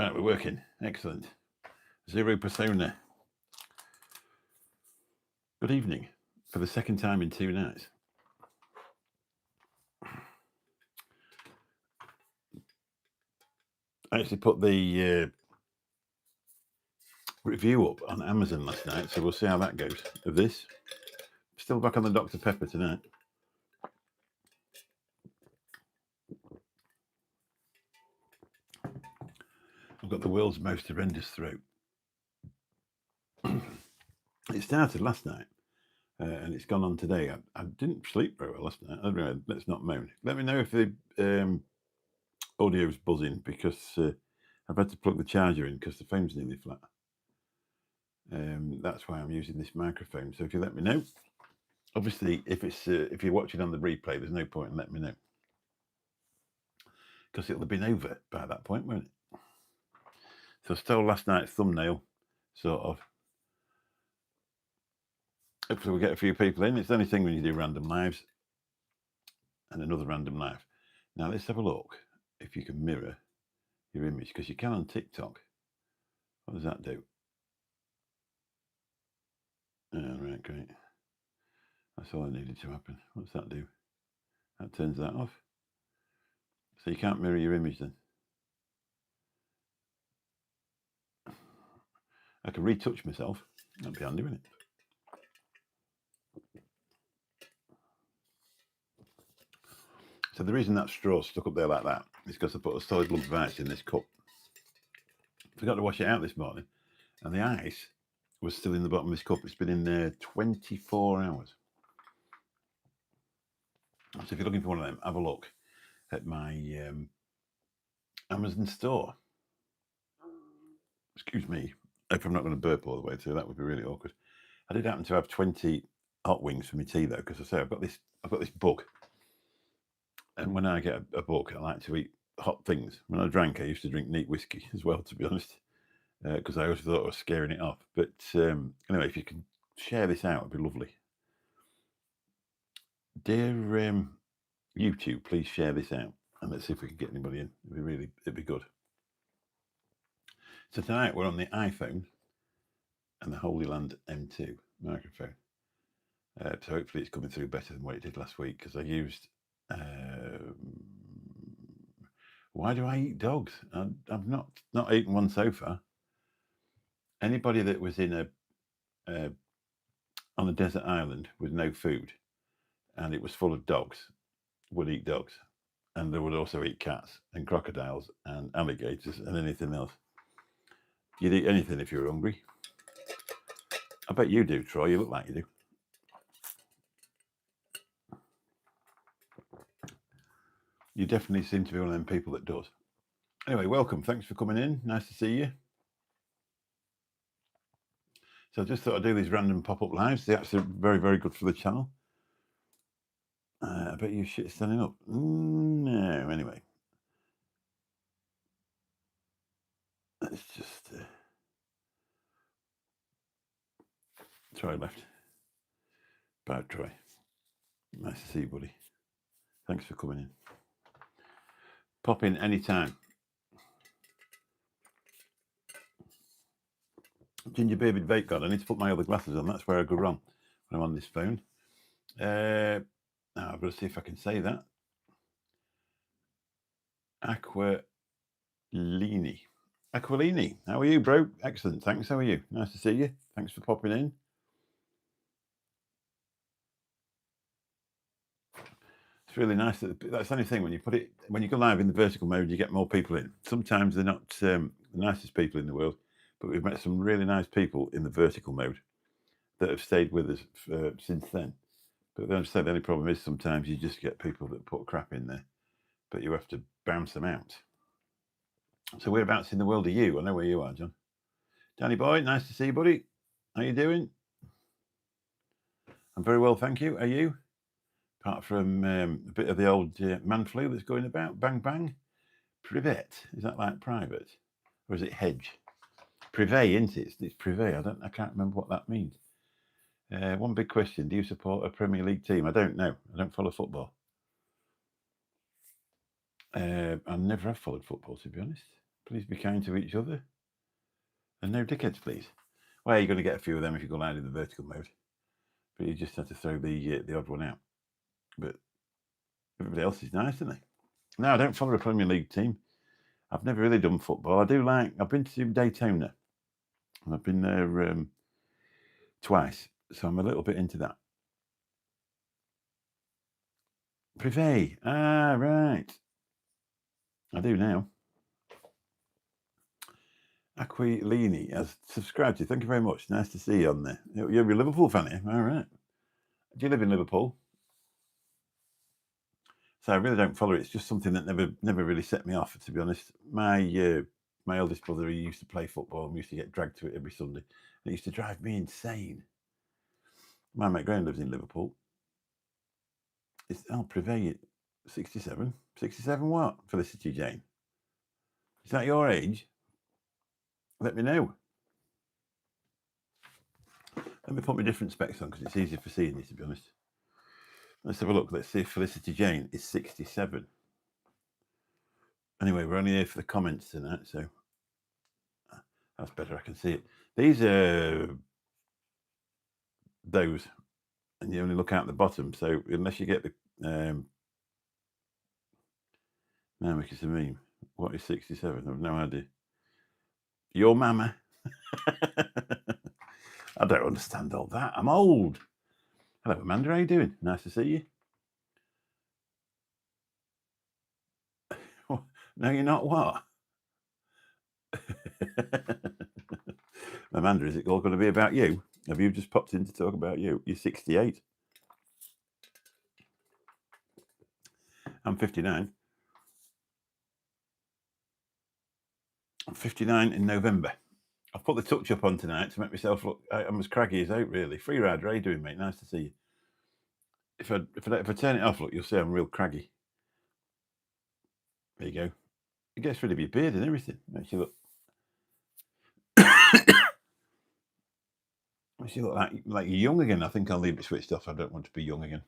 Right, we're working. Excellent. Zero persona. Good evening. For the second time in 2 nights. I actually put the review up on Amazon last night, so we'll see how that goes. Of this. Still back on the Dr. Pepper tonight. I've got the world's most horrendous throat. It started last night, and it's gone on today. I didn't sleep very well last night. Anyway, let's not moan. Let me know if the audio's buzzing, because I've had to plug the charger in because the phone's nearly flat. That's why I'm using this microphone. So if you let me know, obviously, if you're watching on the replay, there's no point in letting me know, because it'll have been over by that point, won't it? So I stole last night's thumbnail, sort of. Hopefully we'll get a few people in. It's the only thing when you do random lives and another random live. Now let's have a look if you can mirror your image, because you can on TikTok. What does that do? Oh, right, great. That's all I needed to happen. What's that do? That turns that off. So you can't mirror your image then. I can retouch myself. That'd be handy, wouldn't it? So the reason that straw's stuck up there like that is because I put a solid lump of ice in this cup. Forgot to wash it out this morning, and the ice was still in the bottom of this cup. It's been in there 24 hours. So if you're looking for one of them, have a look at my Amazon store. Excuse me if I'm not going to burp all the way through. That would be really awkward. I did happen to have 20 hot wings for my tea though, because I say I've got this book, and when I get a book, I like to eat hot things. When I drank, I used to drink neat whiskey as well, to be honest, because I always thought I was scaring it off. But anyway, if you can share this out, it'd be lovely. Dear YouTube, please share this out, and let's see if we can get anybody in. It'd be good. So tonight we're on the iPhone and the Holy Land M2 microphone. So hopefully it's coming through better than what it did last week, because I used. Why do I eat dogs? I've not eaten one so far. Anybody that was in on a desert island with no food, and it was full of dogs, would eat dogs, and they would also eat cats and crocodiles and alligators and anything else. You'd eat anything if you were hungry. I bet you do, Troy. You look like you do. You definitely seem to be one of them people that does. Anyway, welcome. Thanks for coming in. Nice to see you. So I just thought I'd do these random pop-up lives. They're actually very, very good for the channel. I bet you shit standing up. No, anyway. Let's just... Troy left. Bye, Troy. Nice to see you, buddy. Thanks for coming in. Pop in anytime. Ginger Bearded Vape God. I need to put my other glasses on. That's where I go wrong when I'm on this phone. Now I've got to see if I can say that. Aquilini. How are you, bro? Excellent. Thanks. How are you? Nice to see you. Thanks for popping in. It's really nice. That's the only thing, when you go live in the vertical mode, you get more people in. Sometimes they're not the nicest people in the world, but we've met some really nice people in the vertical mode that have stayed with us since then. But then I say the only problem is sometimes you just get people that put crap in there, but you have to bounce them out. So whereabouts in the world are you? I know where you are, John. Danny boy, nice to see you, buddy. How you doing? I'm very well, thank you. Are you? Apart from a bit of the old man flu that's going about. Bang, bang. Privet. Is that like private? Or is it hedge? Privet, isn't it? It's privet. I can't remember what that means. One big question. Do you support a Premier League team? I don't know. I don't follow football. I never have followed football, to be honest. Please be kind to each other. And no dickheads, please. Well, you're going to get a few of them if you go live in the vertical mode. But you just have to throw the odd one out. But everybody else is nice, isn't they? No, I don't follow a Premier League team. I've never really done football. I've been to Daytona. I've been there twice. So I'm a little bit into that. Privé. Ah, right. I do now. Aquilini has subscribed to you. Thank you very much. Nice to see you on there. You're a Liverpool fan, eh? All right. Do you live in Liverpool? So I really don't follow it. It's just something that never really set me off, to be honest. My eldest brother, he used to play football and we used to get dragged to it every Sunday. It used to drive me insane. My mate Graham lives in Liverpool. It's Privé 67. 67 what? Felicity Jane. Is that your age? Let me know. Let me put my different specs on because it's easier for seeing you, to be honest. Let's have a look. Let's see if Felicity Jane is 67. Anyway, we're only here for the comments tonight, so that's better. I can see it. These are those, and you only look out the bottom. So unless you get the now make it a meme. What is 67? I've no idea. Your mama. I don't understand all that. I'm old. Hello, Amanda. How you doing? Nice to see you. No, you're not. What? Amanda, is it all going to be about you? Have you just popped in to talk about you? You're 68. I'm 59. I'm 59 in November. I've put the touch up on tonight to make myself look. I'm as craggy as out, really. Free rider, how you doing, mate? Nice to see you. If I turn it off, look, you'll see I'm real craggy. There you go. It gets rid of your beard and everything. Makes you look. Makes you look like you're young again. I think I'll leave it switched off. I don't want to be young again.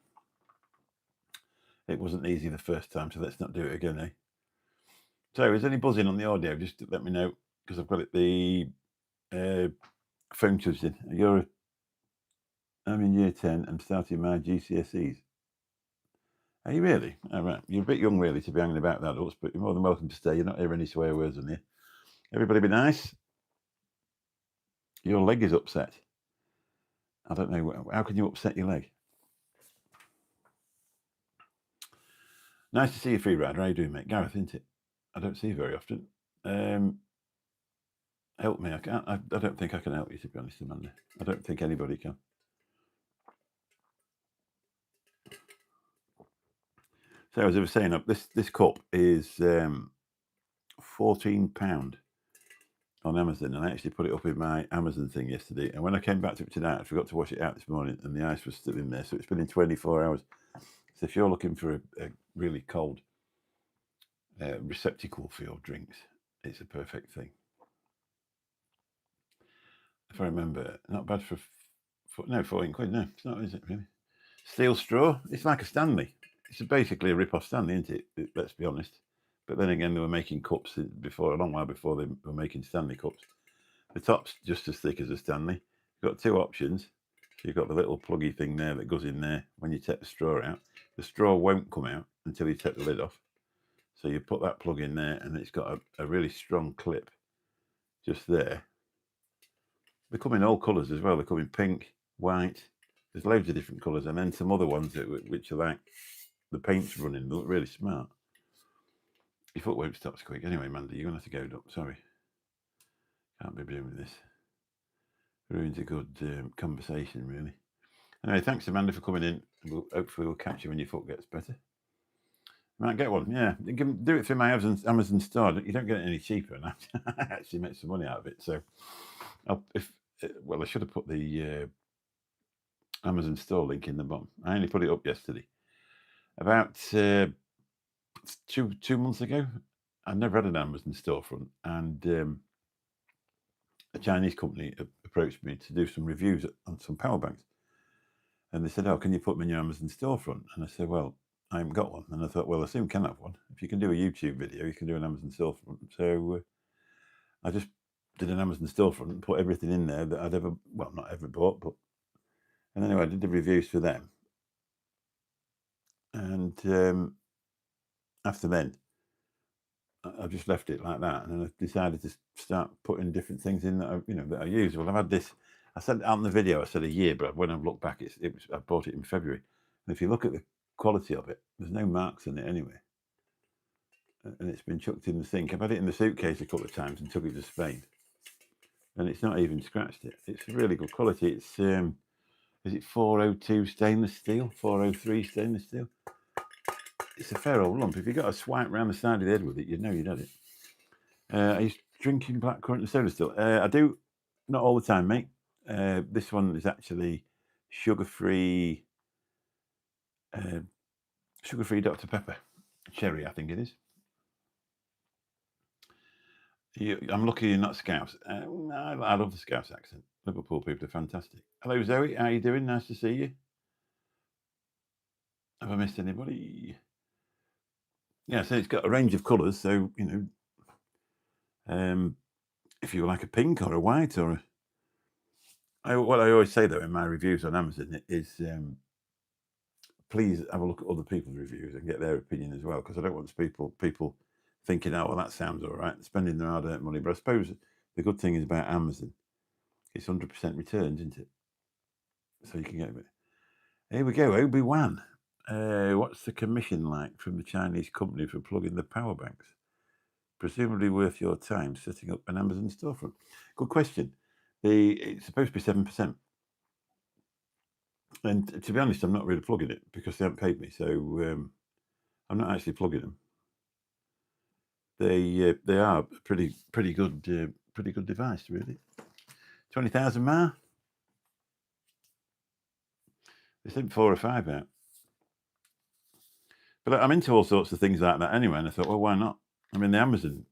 It wasn't easy the first time, so let's not do it again, eh? So, is there any buzzing on the audio? Just let me know because I've got it. The phone chuds in. I'm in year 10. I'm starting my GCSEs. Are you really? All right. You're a bit young, really, to be hanging about with adults, but you're more than welcome to stay. You're not hearing any swear words on here. Everybody be nice. Your leg is upset. I don't know. How can you upset your leg? Nice to see you, free rider. How you doing, mate? Gareth, isn't it? I don't see you very often. Help me. I don't think I can help you, to be honest, Amanda. I don't think anybody can. So as I was saying, this cup is £14 on Amazon, and I actually put it up in my Amazon thing yesterday. And when I came back to it tonight, I forgot to wash it out this morning, and the ice was still in there. So it's been in 24 hours. So if you're looking for a really cold receptacle for your drinks, it's a perfect thing. If I remember, not bad for 14 quid. No, it's not, is it really? Steel straw. It's like a Stanley. It's basically a rip-off Stanley, isn't it? Let's be honest. But then again, they were making cups before, a long while before they were making Stanley cups. The top's just as thick as a Stanley. You've got two options. You've got the little pluggy thing there that goes in there when you take the straw out. The straw won't come out until you take the lid off. So you put that plug in there, and it's got a really strong clip just there. They come in all colours as well. They come in pink, white. There's loads of different colours, and then some other ones which are like the paint's running. They look really smart. Your foot won't stop so quick. Anyway, Mandy, you're going to have to go up. Sorry. Can't be doing this. Ruins a good conversation, really. Anyway, thanks, Amanda, for coming in. Hopefully we'll catch you when your foot gets better. Might get one, yeah. You can do it through my Amazon store. You don't get it any cheaper, and I actually make some money out of it. So, I should have put the Amazon store link in the bottom. I only put it up yesterday. About 2 months ago, I never had an Amazon storefront, and a Chinese company approached me to do some reviews on some power banks. And they said, "Oh, can you put me in your Amazon storefront?" And I said, "Well, I haven't got one." And I thought, well, I soon can have one. If you can do a YouTube video, you can do an Amazon storefront. So I just did an Amazon storefront and put everything in there that I'd ever, well, not ever bought, but, and anyway, I did the reviews for them. And after then, I just left it like that, and then I decided to start putting different things in that that I use. Well, I've had this. I said out in the video, I said a year, but when I look back, I bought it in February. And if you look at the quality of it, there's no marks in it anyway, and it's been chucked in the sink. I've had it in the suitcase a couple of times and took it to Spain, and it's not even scratched it. It's really good quality. It's is it 402 stainless steel, 403 stainless steel? It's a fair old lump. If you got a swipe round the side of the head with it, you'd know you'd had it. Are you drinking blackcurrant and soda still? I do, not all the time, mate. This one is actually sugar-free Dr. Pepper. Cherry, I think it is. I'm lucky you're not Scouse. I love the Scouse accent. Liverpool people are fantastic. Hello, Zoe. How you doing? Nice to see you. Have I missed anybody? Yeah, so it's got a range of colours. So, if you like a pink or a white or what I always say, though, in my reviews on Amazon is please have a look at other people's reviews and get their opinion as well, because I don't want people thinking, oh, well, that sounds all right, spending their hard-earned money. But I suppose the good thing is about Amazon, it's 100% returns, isn't it? So you can get a bit. Here we go, Obi-Wan. What's the commission like from the Chinese company for plugging the power banks? Presumably worth your time setting up an Amazon storefront. Good question. It's supposed to be 7%. And to be honest, I'm not really plugging it because they haven't paid me, so I'm not actually plugging them. They are a pretty good device, really. 20,000 mAh. They sent 4 or 5 out. But I'm into all sorts of things like that anyway, and I thought, well, why not? I mean, the Amazon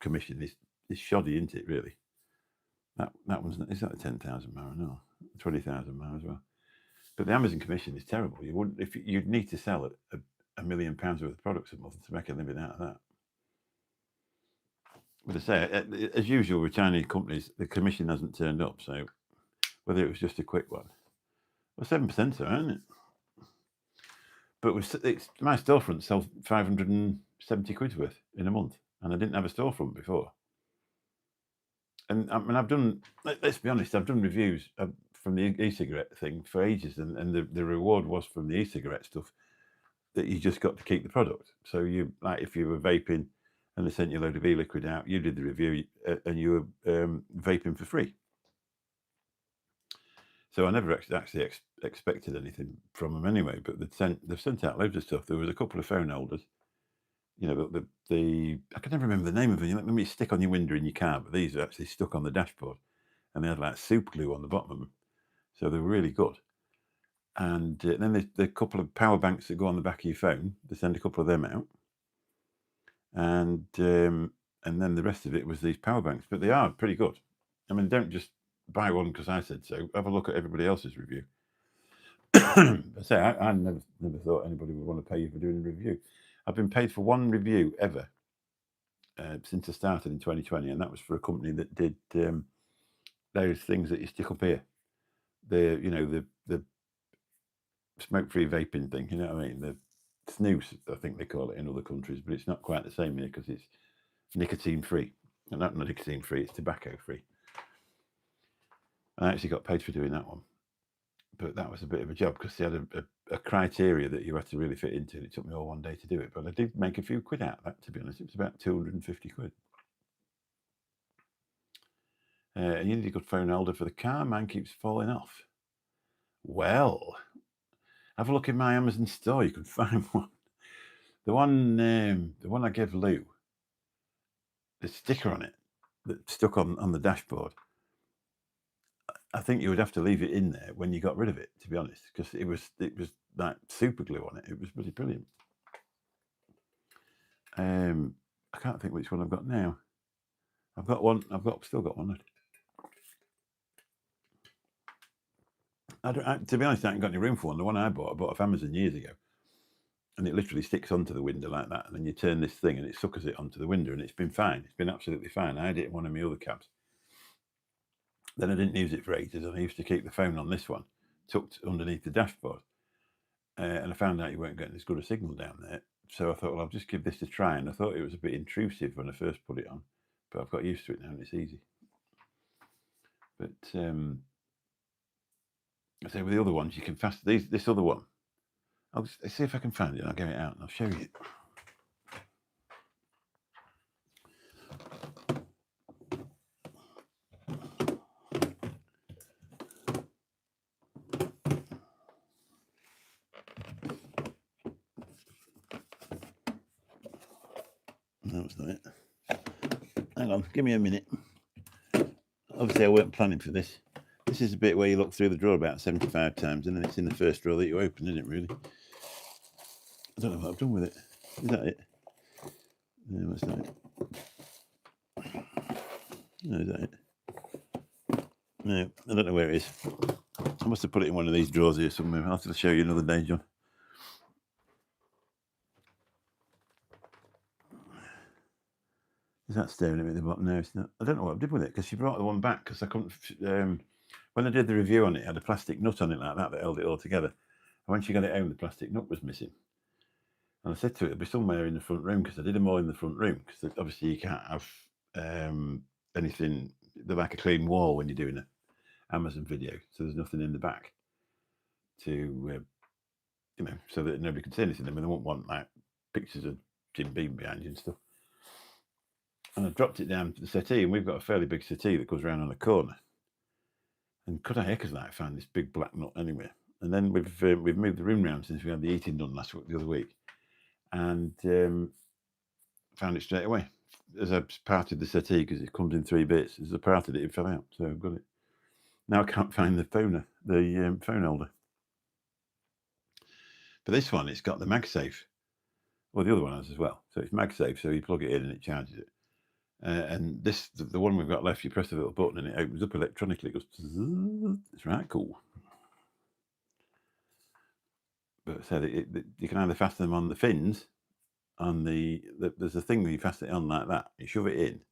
commission is shoddy, isn't it, really? That one's not, is that a 10,000 mAh or no? 20,000 mAh as well. But the Amazon commission is terrible. You wouldn't, if you'd need to sell £1 million worth of products a month to make a living out of that. But I say, as usual with Chinese companies, the commission hasn't turned up. So whether it was just a quick one, well, 7%, so isn't it? But my storefront sells 570 quid worth in a month, and I didn't have a storefront before. And I mean, I've done. Let's be honest, I've done reviews from the e-cigarette thing for ages, and the reward was from the e-cigarette stuff that you just got to keep the product. So you, like, if you were vaping and they sent you a load of e-liquid out, you did the review and you were vaping for free. So I never actually expected anything from them anyway. But they've sent out loads of stuff. There was a couple of phone holders. I can never remember the name of them. Let me stick on your window in your car, but these are actually stuck on the dashboard, and they had like super glue on the bottom of them, so they were really good. And then there's the couple of power banks that go on the back of your phone. They send a couple of them out, and then the rest of it was these power banks. But they are pretty good. I mean, don't just buy one because I said so. Have a look at everybody else's review. I say I never thought anybody would want to pay you for doing a review. I've been paid for one review ever since I started in 2020, and that was for a company that did those things that you stick up here. The smoke-free vaping thing. You know what I mean? The snooze, I think they call it in other countries, but it's not quite the same here because it's nicotine-free. And not nicotine-free, it's tobacco-free. I actually got paid for doing that one. But that was a bit of a job because they had a criteria that you had to really fit into. It took me all one day to do it, but I did make a few quid out of that, to be honest. It was about 250 quid. And you need a good phone holder for the car. Mine keeps falling off. Well, have a look in my Amazon store. You can find one. The one I gave Lou, the sticker on it that stuck on the dashboard. I think you would have to leave it in there when you got rid of it, to be honest, because it was like super glue on it. It was really brilliant. I can't think which one I've got now. I've got one. Still got one. To be honest, I haven't got any room for one. The one I bought off Amazon years ago, and it literally sticks onto the window like that. And then you turn this thing and it suckers it onto the window, and it's been fine. It's been absolutely fine. I had it in one of my other cabs. Then I didn't use it for ages, and I used to keep the phone on this one, tucked underneath the dashboard. And I found out you weren't getting as good a signal down there. So I thought, well, I'll just give this a try. And I thought it was a bit intrusive when I first put it on, but I've got used to it now and it's easy. But I say with the other ones, you can fast this other one. I'll see if I can find it and I'll get it out and I'll show you. No, it's not it. Hang on, give me a minute. Obviously, I weren't planning for this. This is a bit where you look through the drawer about 75 times, and then it's in the first drawer that you open, isn't it, really? I don't know what I've done with it. Is that it? No, that's not it. No, is that it? No, I don't know where it is. I must have put it in one of these drawers here somewhere. I'll have to show you another day, John. Is that staring at me at the bottom? No, it's not. I don't know what I did with it, because she brought the one back because I couldn't. When I did the review on it, it had a plastic nut on it like that held it all together. And when she got it home, the plastic nut was missing. And I said to her, it'll be somewhere in the front room, because I did them all in the front room, because obviously you can't have anything. They're like a clean wall when you're doing an Amazon video, so there's nothing in the back to, so that nobody can see anything. I mean, they won't want like pictures of Jim Beam behind you and stuff. And I dropped it down to the settee, and we've got a fairly big settee that goes around on a corner. And could I heckers like find this big black nut anywhere? And then we've moved the room round since we had the heating done the other week, and found it straight away. As I parted the settee, because it comes in 3 bits, as I parted it, it fell out. So I've got it. Now I can't find the phone holder. But this one, it's got the MagSafe. Well, the other one has as well. So it's MagSafe, so you plug it in and it charges it. And this, the one we've got left, you press the little button and it opens up electronically. It goes, it's right cool. But so you can either fasten them on the fins, on there's a thing where you fasten it on like that. You shove it in,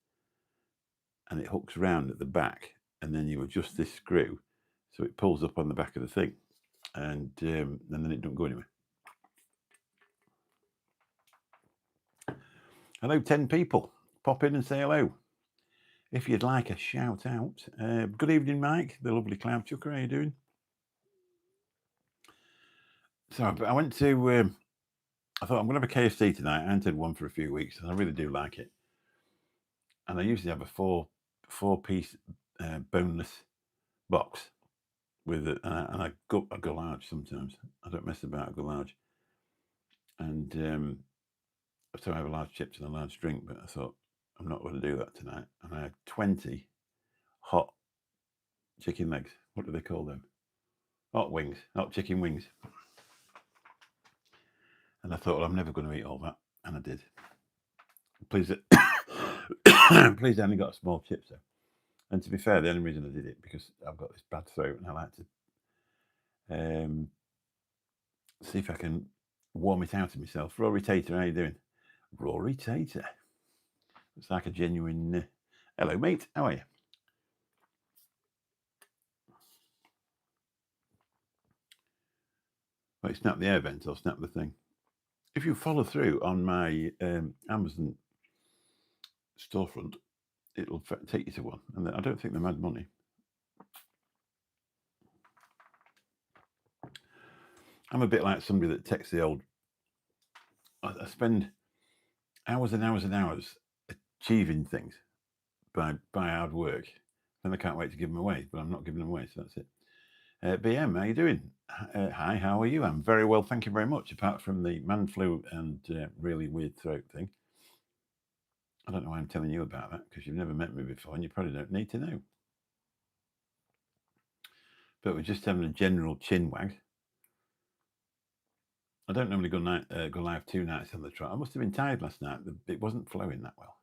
and it hooks round at the back, and then you adjust this screw, so it pulls up on the back of the thing, and then it don't go anywhere. Hello, 10 people. Pop in and say hello if you'd like a shout out. Good evening, Mike, the lovely cloud chucker. How you doing? So I went to. I thought I'm going to have a KFC tonight. I hadn't had one for a few weeks, and I really do like it. And I usually have a four-piece boneless box with it, and I go large sometimes. I don't mess about. I go large, and so I have a large chips and a large drink. But I thought I'm not going to do that tonight. And I had 20 hot chicken legs. What do they call them? Hot wings, hot chicken wings. And I thought, well, I'm never going to eat all that, and I did. Please, please, I only got a small chip though. And to be fair, the only reason I did it because I've got this bad throat, and I like to see if I can warm it out of myself. Rory Tater, how you doing? Rory Tater. It's like a genuine. Hello, mate. How are you? Wait, snap the air vent or snap the thing. If you follow through on my Amazon storefront, it'll take you to one. And I don't think they're mad money. I'm a bit like somebody that takes the old. I spend hours and hours and hours achieving things by hard work. Then I can't wait to give them away, but I'm not giving them away, so that's it. BM, how you doing? Hi, how are you? I'm very well, thank you very much. Apart from the man flu and really weird throat thing. I don't know why I'm telling you about that, because you've never met me before and you probably don't need to know. But we're just having a general chin wag. I don't normally go live 2 nights on the trot. I must have been tired last night. It wasn't flowing that well.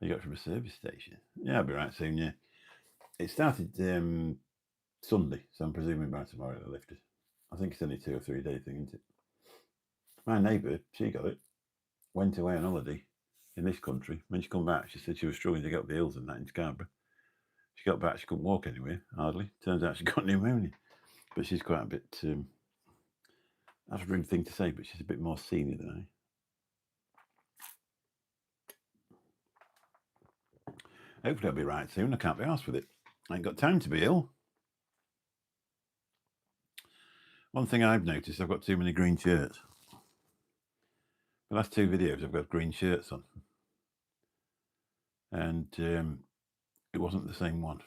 I got it from a service station. Yeah, I'll be right soon, yeah. It started Sunday, so I'm presuming by tomorrow it'll lift it. I think it's only 2 or 3 day thing, isn't it? My neighbour, she got it, went away on holiday in this country. When she come back, she said she was struggling to get up the hills and that in Scarborough. She got back, she couldn't walk anywhere, hardly. Turns out she got pneumonia. But she's quite a bit, that's a rude thing to say, but she's a bit more senior than I. Hopefully I'll be right soon. I can't be arsed with it. I ain't got time to be ill. One thing I've noticed, I've got too many green shirts. The last 2 videos I've got green shirts on. And it wasn't the same one.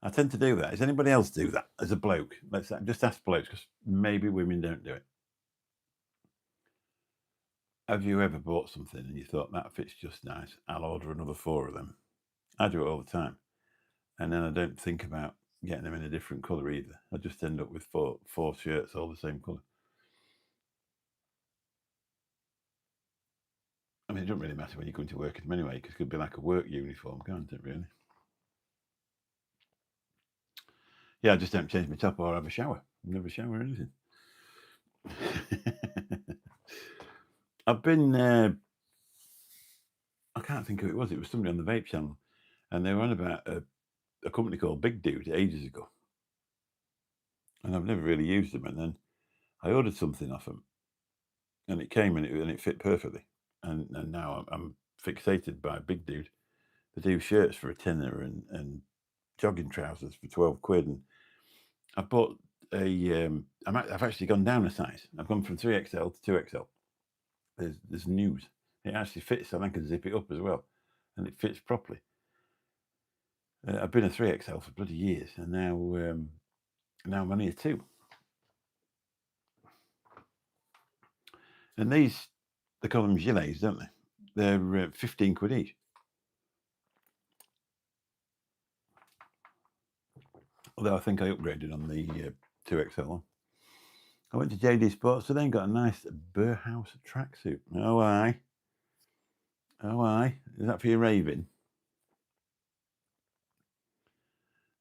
I tend to do that. Does anybody else do that as a bloke? Let's just ask blokes, because maybe women don't do it. Have you ever bought something and you thought, that fits just nice, I'll order another 4 of them? I do it all the time. And then I don't think about getting them in a different colour either. I just end up with four shirts all the same colour. I mean, it doesn't really matter when you're going to work in them anyway, because it could be like a work uniform, can't it, really? Yeah, I just don't change my top or have a shower. I never shower or anything. I've been, I can't think who it was. It was somebody on the vape channel, and they were on about a company called Big Dude ages ago. And I've never really used them. And then I ordered something off them, and it came and it fit perfectly. And now I'm fixated by Big Dude. They do shirts for a tenner and jogging trousers for 12 quid. And I bought I've actually gone down a size. I've gone from 3XL to 2XL. There's news. It actually fits, and I can zip it up as well, and it fits properly. I've been a 3XL for bloody years, and now I'm only a 2. And these, they call them gilets, don't they? They're 15 quid each. Although I think I upgraded on the 2XL one. I went to JD Sports today and got a nice Burhouse tracksuit. Oh, aye. Is that for your raving?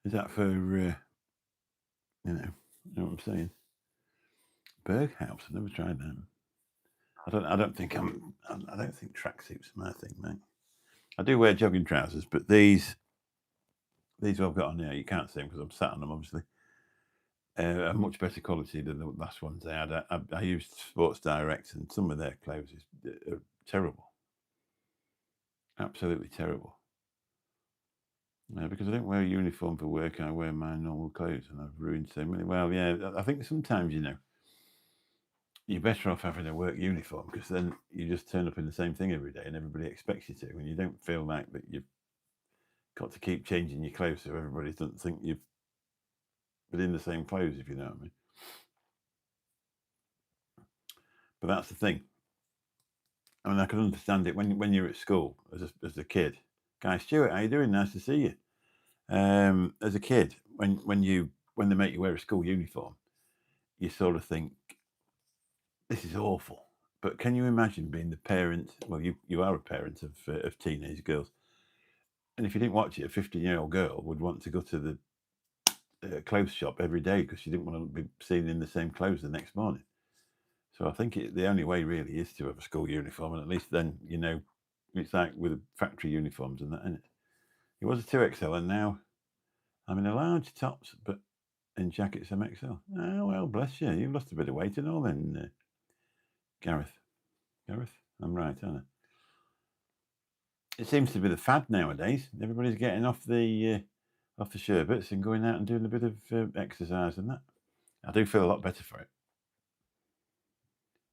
Is that for, you know what I'm saying? Burhouse, I've never tried that. I don't think tracksuits are my thing, mate. I do wear jogging trousers, but these I've got on here, you can't see them because I'm sat on them, obviously. A much better quality than the last ones they had. I used Sports Direct, and some of their clothes are terrible. Absolutely terrible. Because I don't wear a uniform for work, I wear my normal clothes, and I've ruined so many. Well, yeah, I think sometimes, you're better off having a work uniform, because then you just turn up in the same thing every day and everybody expects you to, and you don't feel like that you've got to keep changing your clothes so everybody doesn't think you've been in the same clothes, if you know what I mean. But that's the thing. I mean, I can understand it when you're at school as a kid. Guy Stuart, how you doing? Nice to see you. As a kid, when they make you wear a school uniform, you sort of think, this is awful. But can you imagine being the parent? Well, you are a parent of teenage girls, and if you didn't watch it, a 15-year-old girl would want to go to the clothes shop every day because she didn't want to be seen in the same clothes the next morning. So I think the only way really is to have a school uniform, and at least then it's like with factory uniforms and that, isn't it? It was a 2XL, and now I'm in a large tops, but in jackets I'm XL. Oh, well, bless you. You've lost a bit of weight and all then, Gareth, I'm right, aren't I? It seems to be the fad nowadays. Everybody's getting off the sherbets and going out and doing a bit of exercise and that. I do feel a lot better for it.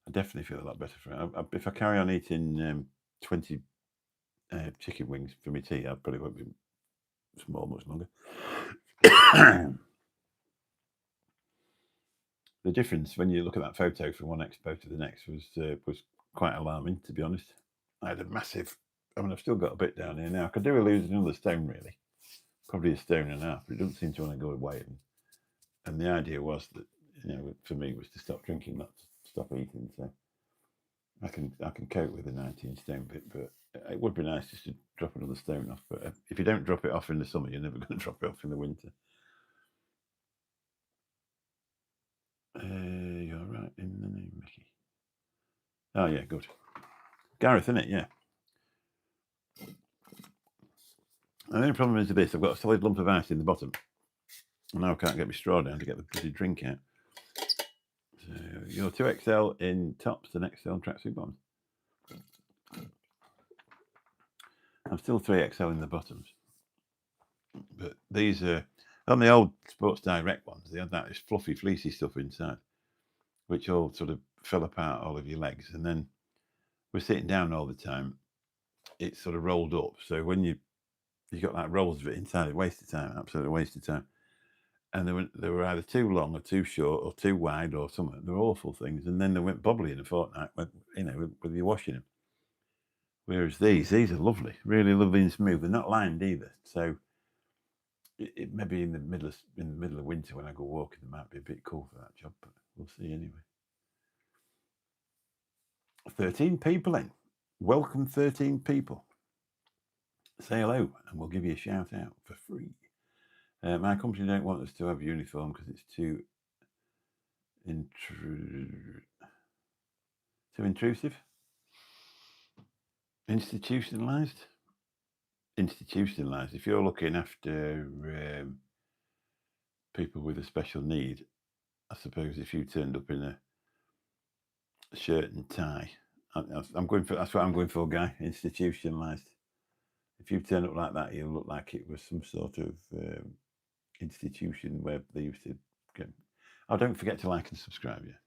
I definitely feel a lot better for it. If I carry on eating 20 chicken wings for my tea, I probably won't be small much longer. The difference when you look at that photo from one expo to the next was quite alarming, to be honest. I had a massive. I mean, I've still got a bit down here now. I could do with losing another stone, really. Probably a stone and a half, but it doesn't seem to want to go away. And the idea was that, for me, was to stop drinking, not to stop eating. So I can cope with the 19 stone bit, but it would be nice just to drop another stone off. But if you don't drop it off in the summer, you're never going to drop it off in the winter. You're right in the name, Mickey. Oh, yeah, good. Gareth, isn't it? Yeah. And the only problem is with this, I've got a solid lump of ice in the bottom. And now I can't get my straw down to get the bloody drink out. So you're 2XL in tops and XL in tracksuit bottoms. I'm still 3XL in the bottoms. But these are, on the old Sports Direct ones, they had that fluffy, fleecy stuff inside, which all sort of fell apart all of your legs. And then we're sitting down all the time. It's sort of rolled up. So when you got like rolls of it inside, a waste of time, absolute waste of time. And they were either too long or too short or too wide or something. They were awful things. And then they went bobbly in a fortnight, with you washing them. Whereas these are lovely, really lovely and smooth. They're not lined either. So it maybe in the middle of winter when I go walking, they might be a bit cool for that job, but we'll see anyway. 13 people in. Welcome 13 people. Say hello and we'll give you a shout out for free. My company don't want us to have uniform because it's too intrusive. Institutionalized. If you're looking after people with a special need, I suppose if you turned up in a shirt and tie, I'm going for, that's what I'm going for, Guy. Institutionalized. If you turn up like that, you'll look like it was some sort of institution where they used to get. Oh, don't forget to like and subscribe, yeah.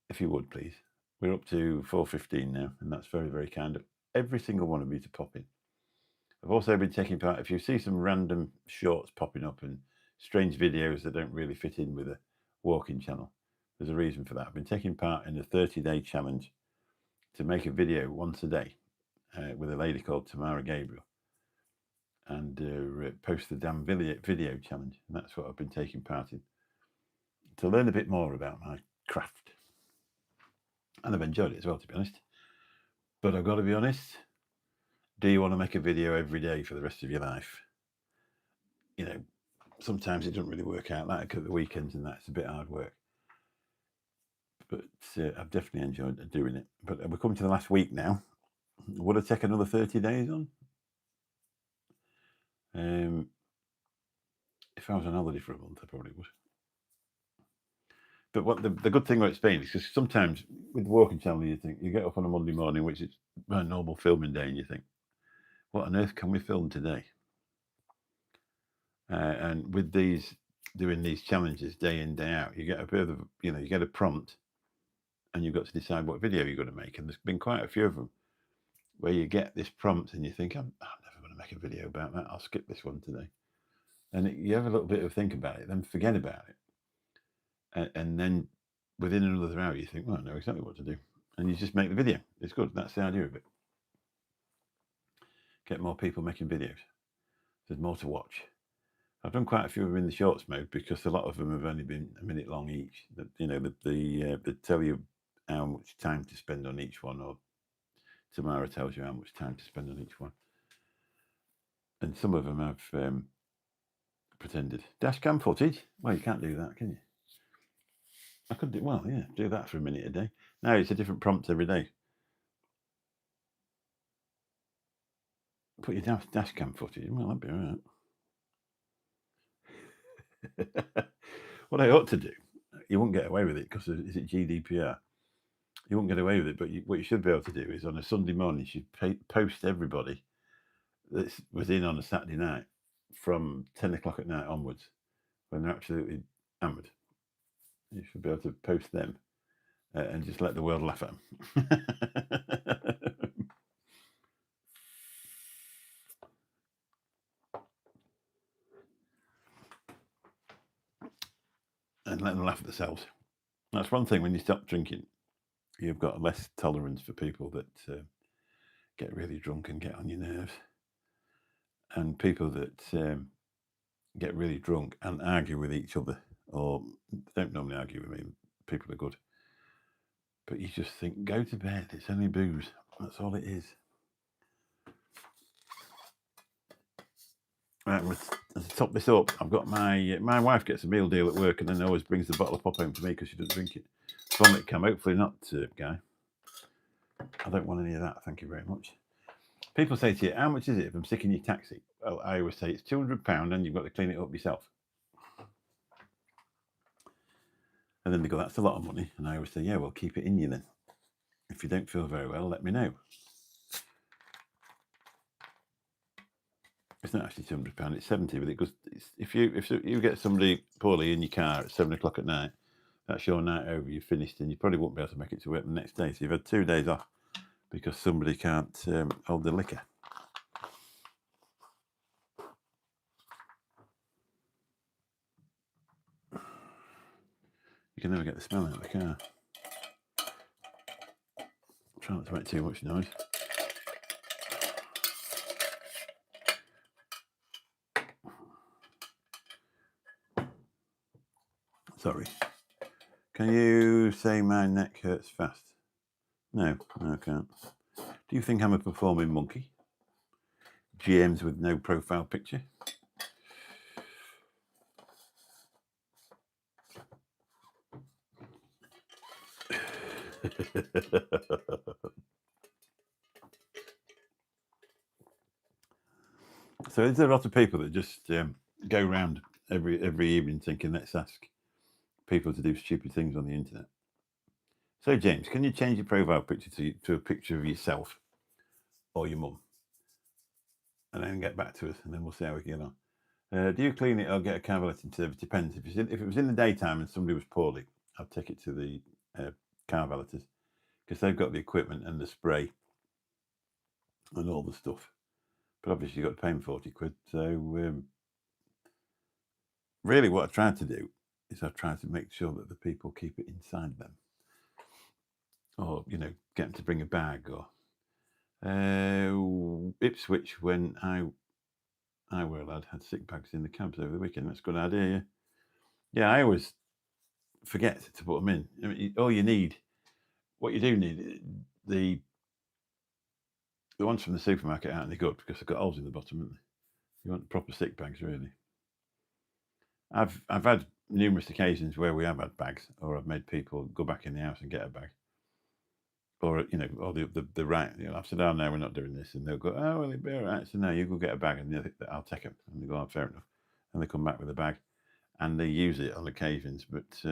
If you would, please. We're up to 4:15 now, and that's very, very kind of every single one of you to pop in. I've also been taking part. If you see some random shorts popping up and strange videos that don't really fit in with a walking channel, there's a reason for that. I've been taking part in a 30-day challenge to make a video once a day with a lady called Tamara Gabriel and post the damn video challenge. And that's what I've been taking part in to learn a bit more about my craft. And I've enjoyed it as well, to be honest. But I've got to be honest, do you want to make a video every day for the rest of your life? Sometimes it doesn't really work out like at the weekends, and that's a bit hard work. But I've definitely enjoyed doing it. But we're coming to the last week now. Would I take another 30 days on? If I was on holiday for a month, I probably would. But what the good thing about Spain is because sometimes with the walking channel, you think you get up on a Monday morning, which is a normal filming day, and you think, what on earth can we film today? And with doing these challenges day in, day out, you get a bit of, you get a prompt and you've got to decide what video you're going to make. And there's been quite a few of them where you get this prompt and you think, I'm never going to make a video about that. I'll skip this one today. And you have a little bit of think about it, then forget about it. And then within another hour, you think, well, I know exactly what to do. And you just make the video. It's good. That's the idea of it. Get more people making videos. There's more to watch. I've done quite a few of them in the shorts mode because a lot of them have only been a minute long each. They tell you how much time to spend on each one, or Tamara tells you how much time to spend on each one. And some of them have pretended. Dash cam footage? Well, you can't do that, can you? I could do that for a minute a day. Now it's a different prompt every day. Put your dash cam footage. Well, that'd be all right. What I ought to do, you won't get away with it because is it GDPR? You won't get away with it, but what you should be able to do is on a Sunday morning, you should post everybody that was in on a Saturday night from 10 o'clock at night onwards when they're absolutely hammered. You should be able to post them and just let the world laugh at them. And let them laugh at themselves. That's one thing when you stop drinking, you've got less tolerance for people that get really drunk and get on your nerves. And people that get really drunk and argue with each other, or they don't normally argue with me, people are good. But you just think, go to bed, it's only booze. That's all it is. Right, to top this up, I've got my wife gets a meal deal at work and then always brings the bottle of pop home to me because she doesn't drink it. Vomit cam, hopefully not, Guy. I don't want any of that, thank you very much. People say to you, how much is it if I'm sick in your taxi? Well, I always say it's £200 and you've got to clean it up yourself. And then they go, that's a lot of money. And I always say, yeah, well, keep it in you then. If you don't feel very well, let me know. It's not actually £200, it's 70, but it goes. If you get somebody poorly in your car at 7 o'clock at night, that's your night over. You're finished, and you probably won't be able to make it to work the next day. So you've had 2 days off because somebody can't hold the liquor. You can never get the smell out of the car. Try not to make too much noise. Sorry. Can you say my neck hurts fast? No, I can't. Do you think I'm a performing monkey? GMs with no profile picture? So there's a lot of people that just go around every evening thinking, let's ask people to do stupid things on the internet. So James, can you change your profile picture to a picture of yourself or your mum? And then get back to us and then we'll see how we get on. Do you clean it or get a car valeting service? Depends. If it was in the daytime and somebody was poorly, I'd take it to the car valeters because they've got the equipment and the spray and all the stuff. But obviously you've got to pay them 40 quid. So really what I tried to do is I've tried to make sure that the people keep it inside them. Or, get them to bring a bag. Or Ipswich, when I were a lad, had sick bags in the cabs over the weekend. That's a good idea, yeah. Yeah, I always forget to put them in. I mean, all you need, what you do need, the ones from the supermarket aren't any good because they've got holes in the bottom, haven't they? You want proper sick bags, really. I've had numerous occasions where we have had bags, or I've made people go back in the house and get a bag, or or the right. I've said, oh no, we're not doing this, and they'll go, oh well, it'll be all right. So no, you go get a bag, and I'll take them, and they go, oh, fair enough, and they come back with a bag, and they use it on occasions. But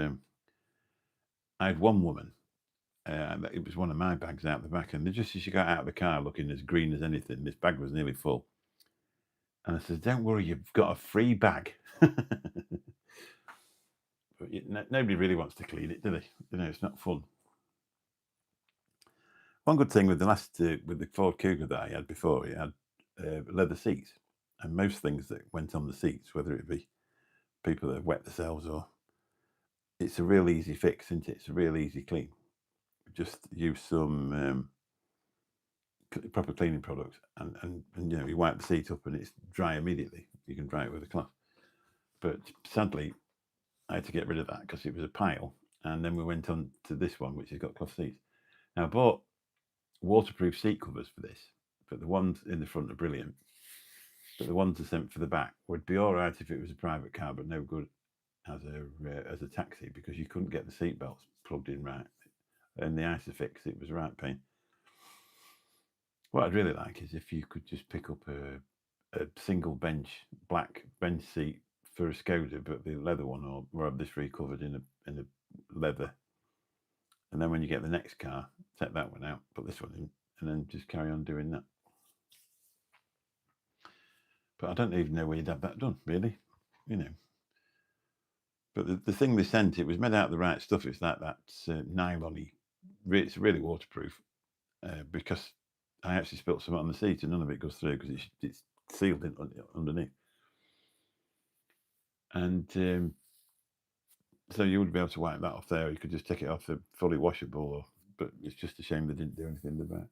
I had one woman. It was one of my bags out the back, and just as she got out of the car, looking as green as anything, this bag was nearly full. And I said, "Don't worry, you've got a free bag." But nobody really wants to clean it, do they? It's not fun. One good thing with the with the Ford Cougar that I had before, it had leather seats, and most things that went on the seats, whether it be people that have wet themselves or, it's a real easy fix, isn't it? It's a real easy clean. Just use some proper cleaning products, and you wipe the seat up and it's dry immediately. You can dry it with a cloth. But sadly, I had to get rid of that because it was a pile, and then we went on to this one, which has got cloth seats. Now I bought waterproof seat covers for this, but the ones in the front are brilliant. But the ones I sent for the back would be all right if it was a private car, but no good as a taxi because you couldn't get the seat belts plugged in right. And the Isofix, it was a right pain. What I'd really like is if you could just pick up a single bench, black bench seat for a Skoda, but the leather one, or have this recovered in a leather. And then when you get the next car, take that one out, put this one in, and then just carry on doing that. But I don't even know where you'd have that done, really. But the thing they sent, it was made out of the right stuff. It's like that nylon-y. It's really waterproof because I actually spilt some on the seat and none of it goes through because it's sealed underneath. And so you would be able to wipe that off there. You could just take it off, fully washable. But it's just a shame they didn't do anything with that.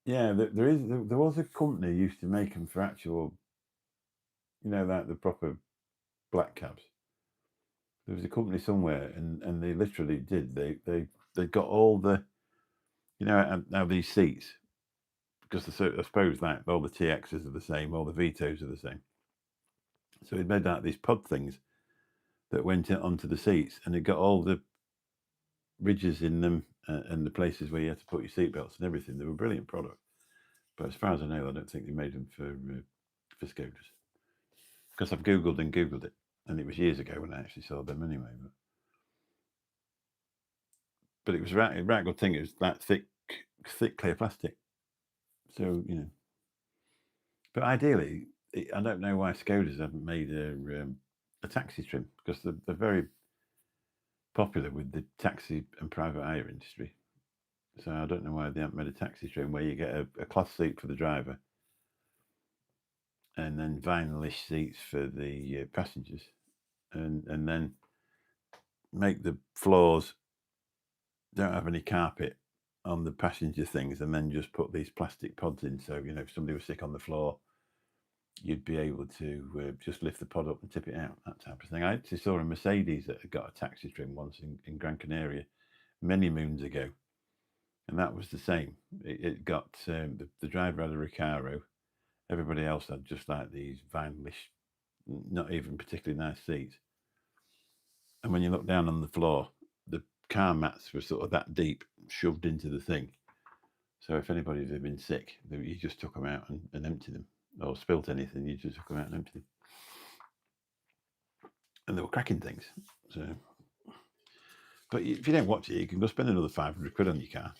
Yeah, there was a company used to make them for actual, like the proper black cabs. There was a company somewhere, and they literally did. They got all the, now these seats, because I suppose like all the TXs are the same, all the Vitos are the same. So he'd made out these pod things that went onto the seats, and it got all the ridges in them and the places where you had to put your seatbelts and everything. They were a brilliant product, but as far as I know, I don't think they made them for Scooters, because I've googled it, and it was years ago when I actually saw them anyway. But it was a right good thing. It was that thick clear plastic. So but ideally, I don't know why Scooters haven't made a taxi trim, because they're very popular with the taxi and private hire industry. So I don't know why they haven't made a taxi trim where you get a cloth seat for the driver, and then vinylish seats for the passengers, and then make the floors don't have any carpet on the passenger things, and then just put these plastic pods in. So if somebody was sick on the floor, you'd be able to just lift the pod up and tip it out, that type of thing. I actually saw a Mercedes that had got a taxi trim once in Gran Canaria many moons ago, and that was the same. It got the driver had a Recaro, everybody else had just like these vinylish, not even particularly nice seats. And when you look down on the floor, the car mats were sort of that deep, shoved into the thing. So if anybody had been sick, you just took them out and emptied them, or spilt anything, you just took them out and emptied them. And they were cracking things. So, but if you don't watch it, you can go spend another 500 quid on your car.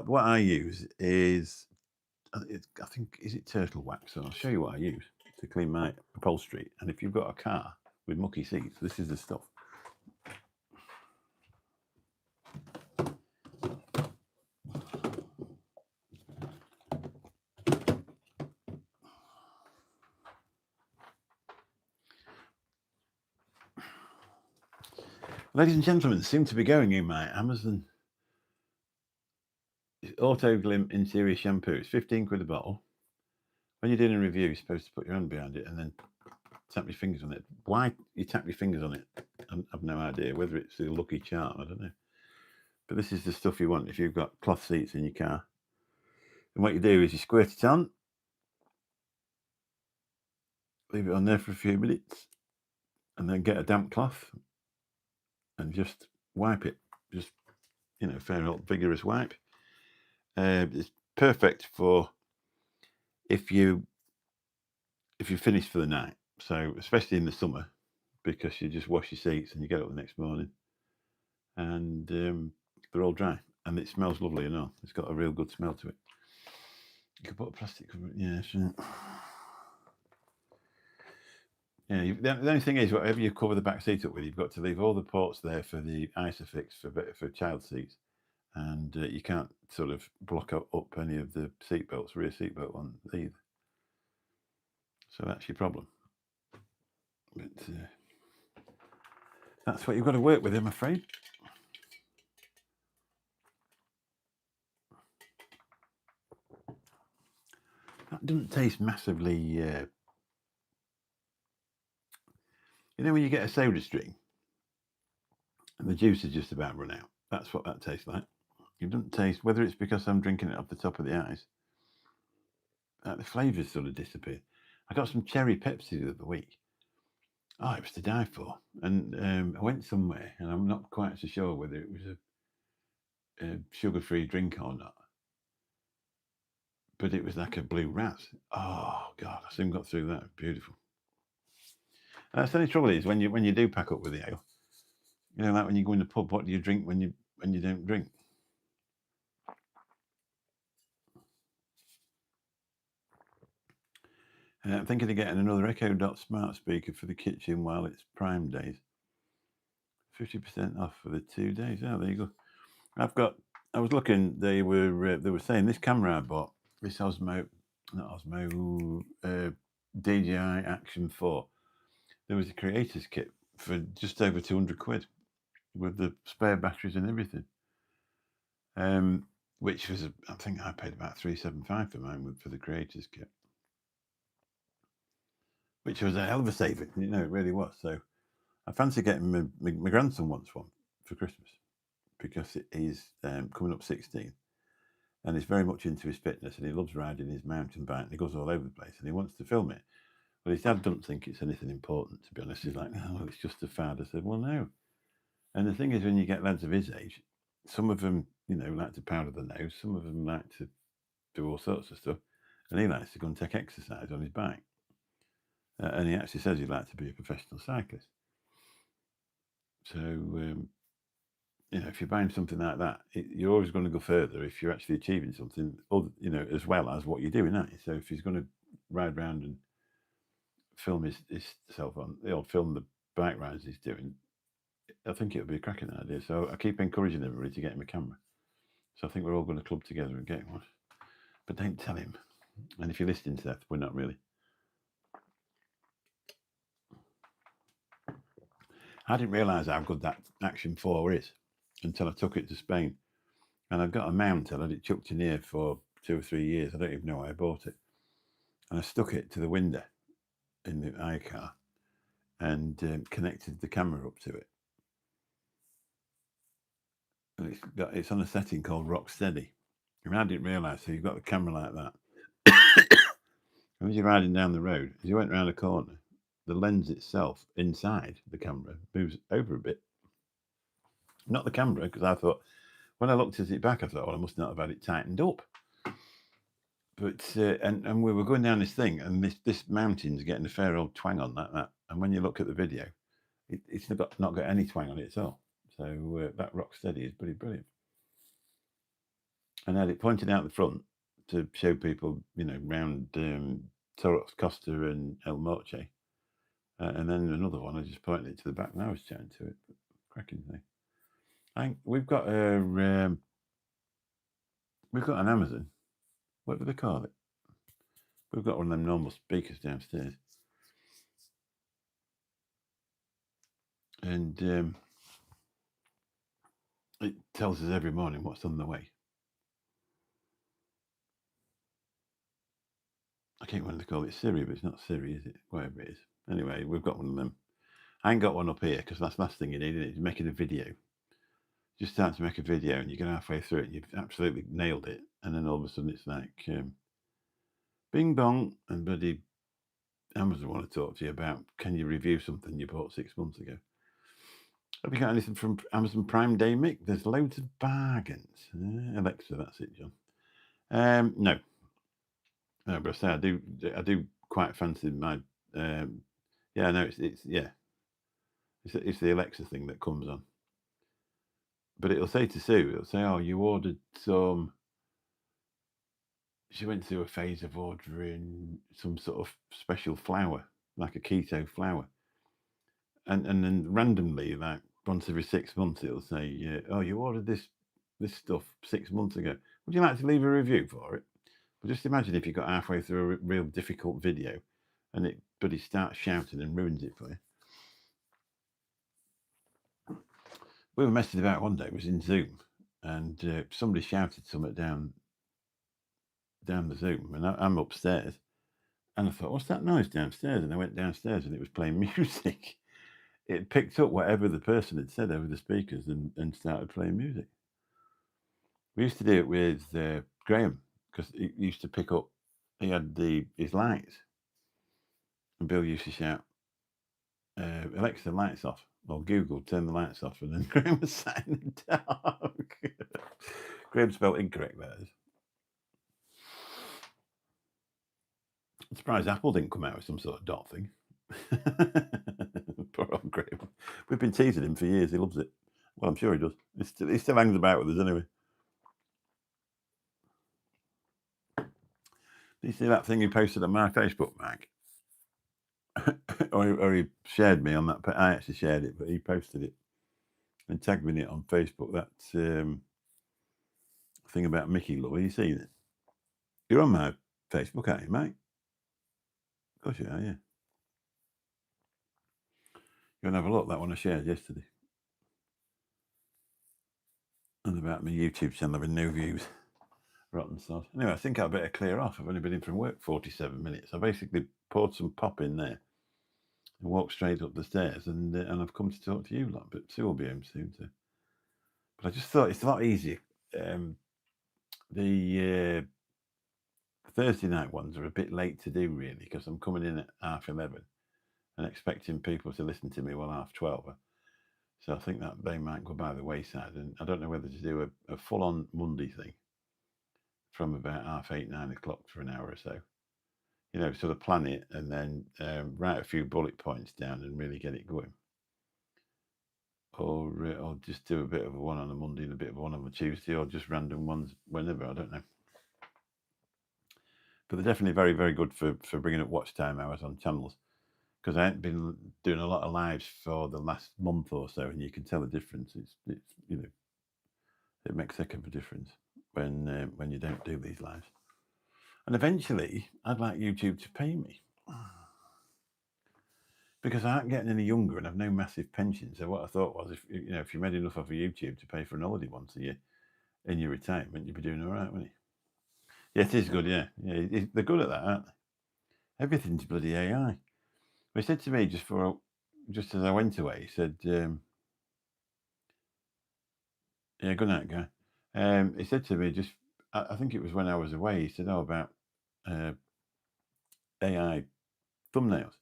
What I use is, I think, is it turtle wax? So I'll show you what I use to clean my upholstery. And if you've got a car with mucky seats, this is the stuff. Ladies and gentlemen, seem to be going in my Amazon Auto Glim Interior Shampoo. It's 15 quid a bottle. When you're doing a review, you're supposed to put your hand behind it and then tap your fingers on it. Why you tap your fingers on it, I've no idea. Whether it's a lucky charm, I don't know. But this is the stuff you want if you've got cloth seats in your car. And what you do is you squirt it on, leave it on there for a few minutes, and then get a damp cloth and just wipe it. Just, fair old vigorous wipe. It's perfect for if you finish for the night. So especially in the summer, because you just wash your seats and you get up the next morning, and they're all dry, and it smells lovely and all. It's got a real good smell to it. You could put a plastic cover. Yeah, sure. Yeah, the only thing is, whatever you cover the back seat up with, you've got to leave all the ports there for the Isofix for child seats, and you can't sort of block up any of the seatbelts, rear seatbelt ones either. So that's your problem. But that's what you've got to work with, I'm afraid. That doesn't taste massively. When you get a soda stream and the juice is just about run out, that's what that tastes like. It doesn't taste, whether it's because I'm drinking it off the top of the ice, the flavours sort of disappear. I got some cherry Pepsi the other week. Oh, it was to die for. And I went somewhere, and I'm not quite so sure whether it was a sugar-free drink or not, but it was like a blue rat. Oh God, I soon got through that. Beautiful. That's the only trouble is when you do pack up with the ale. Like when you go in the pub, what do you drink when you don't drink? I'm thinking of getting another Echo Dot smart speaker for the kitchen while it's Prime Days. 50% off for the 2 days. Oh, there you go. I was looking. They were saying this camera I bought, this DJI Action 4. There was a creator's kit for just over 200 quid with the spare batteries and everything. Which was I think I paid about $375 for mine for the creator's kit, which was a hell of a saving. It really was. So I fancy getting my grandson wants one for Christmas, because he's coming up 16 and he's very much into his fitness and he loves riding his mountain bike and he goes all over the place and he wants to film it. But his dad doesn't think it's anything important, to be honest. He's like, oh, well, it's just a fad. I said, well, no. And the thing is, when you get lads of his age, some of them, like to powder the nose. Some of them like to do all sorts of stuff. And he likes to go and take exercise on his bike. And he actually says he'd like to be a professional cyclist. So, if you're buying something like that, you're always going to go further if you're actually achieving something, as well as what you're doing, aren't you? So if he's going to ride around and film himself on, film the bike rides he's doing, I think it would be a cracking idea. So I keep encouraging everybody to get him a camera. So I think we're all going to club together and get one. But don't tell him. And if you're listening to that, we're not really. I didn't realise how good that Action 4 is until I took it to Spain. And I've got a mount. I had it chucked in here for 2 or 3 years. I don't even know why I bought it. And I stuck it to the window in the iCar and connected the camera up to it. And it's on a setting called Rock Steady. I mean, I didn't realise. So you've got the camera like that. And as you're riding down the road, as you went around a corner, the lens itself inside the camera moves over a bit. Not the camera, because I thought, when I looked at it back, I thought, well, I must not have had it tightened up. But and we were going down this thing, and this mountain's getting a fair old twang on that. And when you look at the video, it's not got any twang on it at all. So that Rock Steady is pretty brilliant. And I had it pointed out the front to show people, round Torres Costa and El Moche. And then another one, I just pointed it to the back and I was chatting to it. But cracking thing. I think we've got an Amazon. What do they call it? We've got one of them normal speakers downstairs. And it tells us every morning what's on the way. I can't remember to call it Siri, but it's not Siri, is it? Whatever it is. Anyway, we've got one of them. I ain't got one up here because that's the last thing you need, isn't it? Is making a video. Just start to make a video and you get halfway through it and you've absolutely nailed it. And then all of a sudden it's like, bing bong, and buddy, Amazon want to talk to you about, can you review something you bought 6 months ago? Have you got anything from Amazon Prime Day, Mick? There's loads of bargains. Alexa, that's it, John. No, but I say I do quite fancy my. It's the Alexa thing that comes on. But it'll say to Sue, it'll say, "Oh, you ordered some." She went through a phase of ordering some sort of special flour, like a keto flour, and then randomly, like once every 6 months, it'll say, "Oh, you ordered this stuff 6 months ago. Would you like to leave a review for it?" But just imagine if you got halfway through a real difficult video, and it starts shouting and ruins it for you. We were messing about one day. It was in Zoom, and somebody shouted something down the Zoom, and I'm upstairs, and I thought, "What's that noise downstairs?" And I went downstairs, and it was playing music. It picked up whatever the person had said over the speakers and started playing music. We used to do it with Graham because he used to pick up. He had his lights, and Bill used to shout, "Alexa, lights off," or Google, "turn the lights off," and then Graham was sat in the dark. Graham spelled incorrect letters. I'm surprised Apple didn't come out with some sort of dot thing. Poor old Graham. We've been teasing him for years. He loves it. Well, I'm sure he does. He still hangs about with us anyway. Did you see that thing he posted on my Facebook, Mike? or he shared me on that. I actually shared it, but he posted it and tagged me in it on Facebook. That thing about Mickey Love. Have you seen it? You're on my Facebook, aren't you, Mike? Of course you are, yeah. You want to have a look? That one I shared yesterday. And about my YouTube channel having no views. Rotten sauce. Anyway, I think I better clear off. I've only been in from work 47 minutes. I basically poured some pop in there and walked straight up the stairs, and I've come to talk to you lot. But Sue will be home soon, so But I just thought it's a lot easier. The Thursday night ones are a bit late to do, really, because I'm coming in at 11:30 and expecting people to listen to me 12:30. So I think that they might go by the wayside. And I don't know whether to do a full-on Monday thing from about 8:30, 9 o'clock for an hour or so. Sort of plan it and then write a few bullet points down and really get it going. Or just do a bit of a one on a Monday and a bit of one on a Tuesday, or just random ones whenever, I don't know. But they're definitely very, very good for bringing up watch time hours on channels, because I haven't been doing a lot of lives for the last month or so, and you can tell the difference. It's it makes a heck of a difference when you don't do these lives. And eventually, I'd like YouTube to pay me, because I aren't getting any younger and I've no massive pension. So what I thought was, if you made enough off of YouTube to pay for an holiday once a year in your retirement, you'd be doing all right, wouldn't you? Yeah, it is good. Yeah, they're good at that, aren't they? Everything's bloody AI. He said to me just as I went away, he said, "Yeah, good night, guy." He said to me I think it was when I was away. He said, "Oh, about AI thumbnails."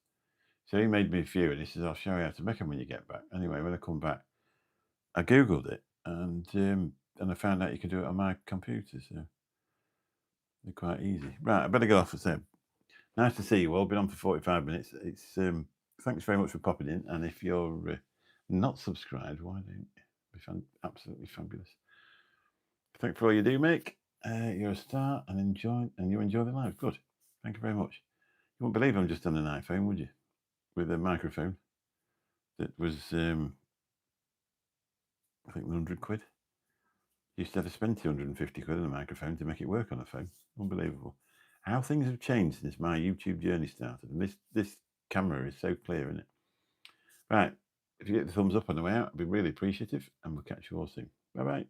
So he made me a few, and he says, "I'll show you how to make them when you get back." Anyway, when I come back, I googled it, and I found out you could do it on my computer. So they're quite easy. Right, I better go off and say, nice to see you all. Been on for 45 minutes. It's thanks very much for popping in. And if you're not subscribed, why don't you? Be absolutely fabulous. Thanks for all you do, Mick. You're a star, and you enjoy the live. Good. Thank you very much. You wouldn't believe I'm just on an iPhone, would you? With a microphone that was, I think, 100 quid. Used to have to spend 250 quid on a microphone to make it work on a phone. Unbelievable. How things have changed since my YouTube journey started. And this camera is so clear, isn't it? Right. If you get the thumbs up on the way out, I'd be really appreciative, and we'll catch you all soon. Bye-bye.